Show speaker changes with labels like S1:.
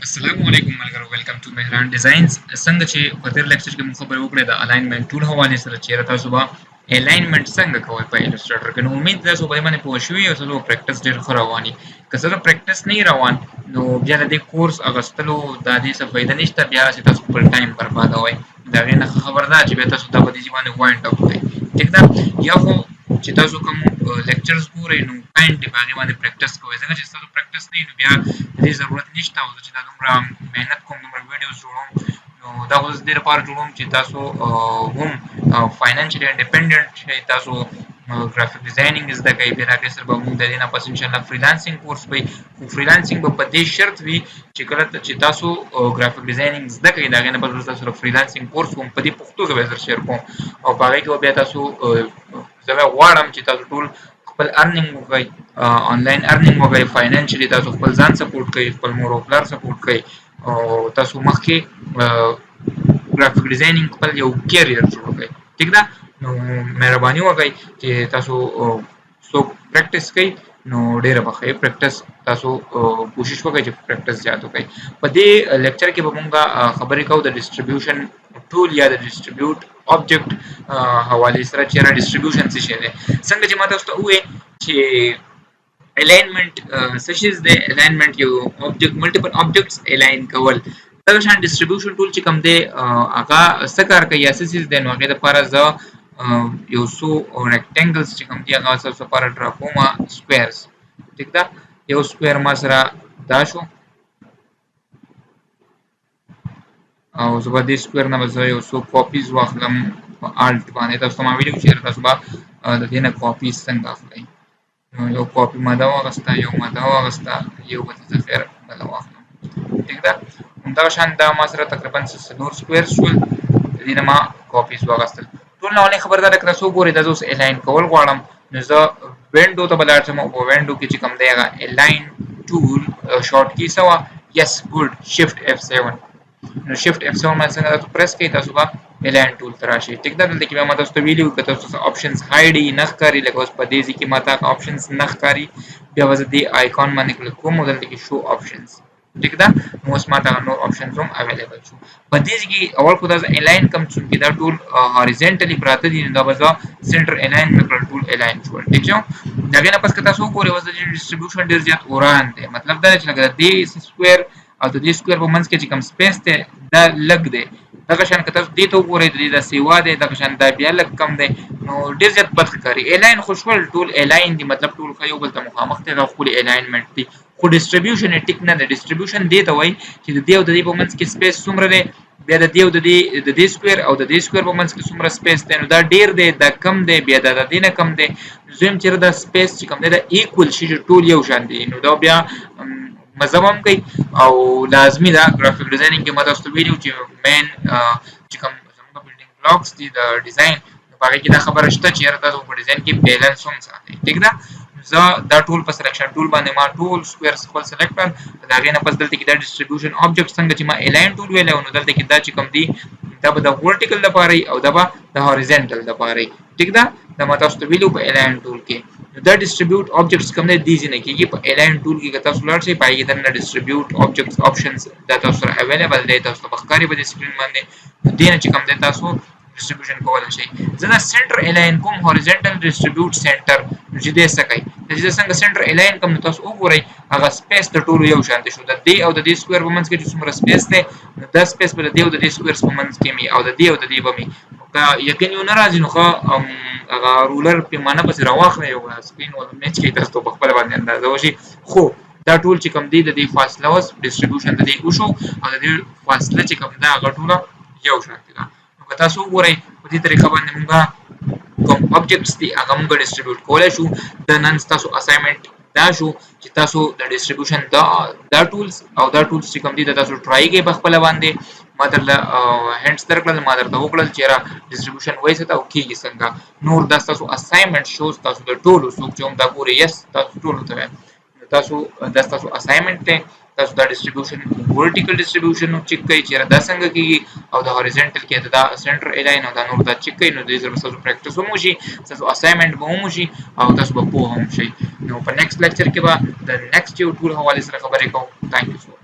S1: السلام علیکم ملګرو ویلکم ټو مهران ډیزاینز څنګه چې په تیر لیکچر کې موږ خبرې وکړې د الاینمنت ټول حواله سره چې تاسو به الاینمنت څنګه کوئ په الستریټر کې نو امید تاسو به باندې پوه شئ او تاسو پریکټیس ډیر ښه رواني که څه پریکټیس نه روان نو بیا د کورس اغستلو د دې څه فائدہ نشته بیا چې تاسو خپل ټایم بربادوي دا غي نه خبردار چې به تاسو د دې باندې وایند اپ کړئ ټیک ده یا خو چې تاسو کوم لیکچرز ګورئ نو پاینټ دی باندې باندې پریکټیس کوئ ځکه چې تاسو پریکټیس نه نو بیا دې ضرورت نشته او چې دا دومره مهنت کوم دومره ویډیوز جوړوم نو دا اوس دې لپاره جوړوم چې تاسو هم فاینانشلی انډیپندنت شئ تاسو graphic designing زده کوي بیا راځي سره به موږ د دې نه پس ان شاء الله فریلانسینګ کورس وي خو فریلانسینګ به په دې شرط وي چې کله چې تاسو graphic designing زده کوي دا غنه په تاسو سره فریلانسینګ کورس هم په دې پښتو کې به سره شیر کوم او په هغه کې بیا تاسو زه غواړم چې تاسو ټول خپل ارنینګ وکړئ آنلاین ارنینګ وکړئ فاینانشلی تاسو خپل ځان سپورټ کړئ خپل مور او پلار سپورټ کړئ او تاسو مخکې graphic designing خپل یو کیریر جوړ کړئ ٹھیک ده نو مهرباني وکړئ چې تاسو سو پریکټیس کړئ نو ډیره بخې پریکټیس تاسو کوشش وکړئ چې پریکټیس زیات وکړئ په دې لیکچر کې به موږ خبرې کوو د ډیسټریبیوشن ټول یا د ډیسټریبیوټ آبجیکټ حواله سره چې را ډیسټریبیوشن څه شي دی څنګه چې ما تاسو ته وې چې الاینمنت څه شي دی الاینمنت یو آبجیکټ ملټیپل آبجیکټس الاین کول دا شان ډیسټریبیوشن ټول چې کوم دی هغه څه کار کوي اساسي دی نو هغه لپاره ز یو سو ریکټنګلز چې کوم دی هغه سره لپاره ډرا کومه سکويرز ٹھیک ده یو سکوير ما سره دا شو او زه د سکوير نه به یو سو کاپیز واخلم په الټ باندې تاسو ما ویډیو چې تاسو به د دې نه کاپیز څنګه اخلئ نو یو کاپی ما دا واغسته یو ما دا واغسته یو به څه خیر بل واخلم ٹھیک ده همدا شان دا ما سره تقریبا 9 سکوير شول دې نه ما کاپیز واغستل ټول نه خبردار کړه سو ګوري د اوس الاین کول غواړم نو زه وینډو ته بلار سم او وینډو کې چې کوم دی هغه الاین ټول شارټ کی سوا یس ګډ شیفټ F7 نو شیفټ F7 باندې څنګه تاسو پریس کړئ تاسو به الاین ټول تراشي ټیک ده دلته کې ما تاسو ته ویلو کې تاسو اپشنز هایډ نه ښکاری لکه اوس په دې ځکه ما تا اپشنز نه ښکاری بیا وځ دې آیکون باندې کلیک کوم دلته کې شو اپشنز ٹھیک ده نو اوس ما ته نور اپشنز هم اویلیبل شو په دې ځکه اول خو دا الاین کم څو کې دا ټول هوریزونټلی پراته دي دا وځه سنټر الاین مکل ټول الاین شو ٹھیک شو دا غنه پس که تاسو ګورئ وځه ډیسټریبیوشن ډیر زیات اوران دی مطلب دا چې لکه دې سکوير او د دې سکوير په منځ کې چې کوم سپیس ته دا لګ دی دا شان که تاسو دې ته وګورئ د سیوا دی دا شان دا بیا لګ کم دی نو ډیر زیات بد ښکاري الاین خوشول ټول الاین دی مطلب ټول خو یو بل ته مخامخ ته خپل الاینمنت دی خو ډیسټریبیوشن ټیک نه دی ډیسټریبیوشن دی ته وای چې د دې او د دې په منځ کې سپیس څومره دی بیا د دې او د دې سکوير او د دې سکوير په منځ کې څومره سپیس دی نو دا ډیر دی دا کم دی بیا دا د دې نه کم دی زم چې دا سپیس چې کم دی دا ایکوال شي ټول یو شان دی نو دا بیا مزمم کوي او لازمی دا گرافیک ډیزاینینګ کې ماته ستو ویډیو چې مین چې کوم زموږ بلډینګ بلاکس دي د ډیزاین په هغه کې دا خبره شته چې تاسو په ډیزاین کې بیلانس هم ساتئ ٹھیک ده زه دا ټول په سلیکشن ټول باندې ما ټول سکويرز خپل سلیکټ کړ دا غینه پس دلته کې دا ډیسټریبیوشن آبجیکټ څنګه چې ما الاین ټول ویل نو دلته کې دا چې کوم دی دا به د ورټیکل لپاره او دا به د هوریزونټل لپاره ټیک ده دا ما تاسو ته ویلو په الاین ټول کې دا ډیسټریبیوټ آبجیکټس کوم دي نه کېږي په الاین ټول کې تاسو لار شي پایګه د ډیسټریبیوټ آبجیکټس آپشنز دا تاسو سره اویلیبل دي تاسو په ښکاری په سکرین باندې دینه چې کوم دي تاسو ډیسټریبیوشن کولای شي زه دا سنټر الاین کوم هوریزونټل ډیسټریبیوټ سنټر چې دې سکای چې څنګه سنټر الاین کوم تاسو وګورئ هغه سپیس د ټولو یو شان دي شو د دې او د دې سکوير په منځ کې چې څومره سپیس ده دا سپیس په دې او د دې سکويرز په منځ کې می او د دې او د دې به می یقین یو ناراضي نو هغه رولر په معنا پس راوخره یو سپین ول میچ کې تاسو په خپل باندې اندازه وشي خو دا ټول چې کوم دی د دې فاصله اوس ډیسټریبیوشن د دې وشو او د دې فاصله چې کوم دا غټوله یو شان دي نو تاسو وګورئ په دې طریقه باندې موږ کوم آبجیکټس دي هغه موږ ډیسټریبیوټ کولای شو د نن تاسو اسایمنت دا شو چې تاسو د ډیسټریبیوشن دا ټولز او دا ټولز چې کوم دي تاسو ټرای کې په خپل باندې ما درله هندز درکړل ما درته وکړل چې را ډیسټریبیوشن وایي ته او کېږي څنګه نور دا تاسو اسایمنت شوز تاسو د ټولو څوک چې هم دا ګوري یس تاسو ټولو ته تاسو دا تاسو اسایمنت ته تاسو دا ډیسټریبیوشن ورټیکل ډیسټریبیوشن نو چیک کوئ چې دا څنګه کېږي او د هوریزونټل کې دا سنټر الاین او دا نور دا چیک کوئ نو د دې سره تاسو پریکټیس هم وشي تاسو اسایمنت به هم وشي او تاسو به پوه هم شئ نو په نیکسټ لیکچر کې به د نیکسټ یو ټول حواله سره خبرې کوم ثانک یو